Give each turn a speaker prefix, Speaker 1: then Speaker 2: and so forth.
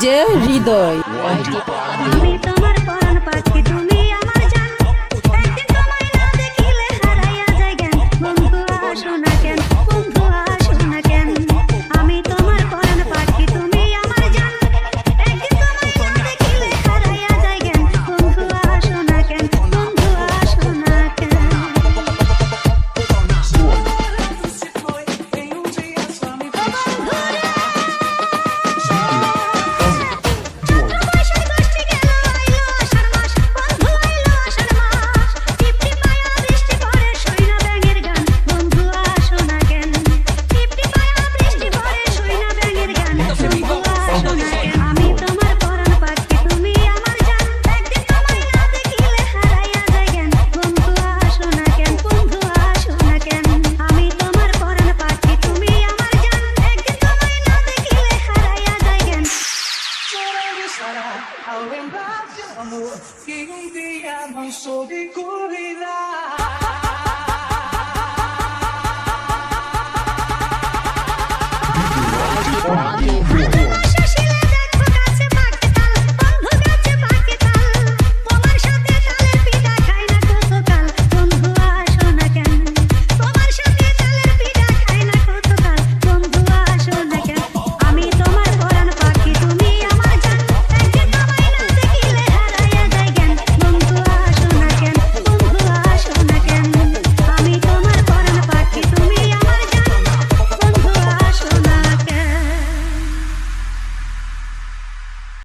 Speaker 1: DJ হৃদয়।
Speaker 2: আমি তোমার পরাণ পাখি তুমি আমার জান, একদিন তোমায় না দেখিলে হারাইয়া যায় জ্ঞান। বন্ধু আসো না কেন, বন্ধু আসো না কেন। আমি তোমার পরাণ পাখি তুমি আমার জান, একদিন তোমায় না দেখিলে হারাইয়া যায় জ্ঞান। বন্ধু আসো না কেন, বন্ধু আসো না কেন।
Speaker 3: Que un día nos descubrirá.
Speaker 2: I'm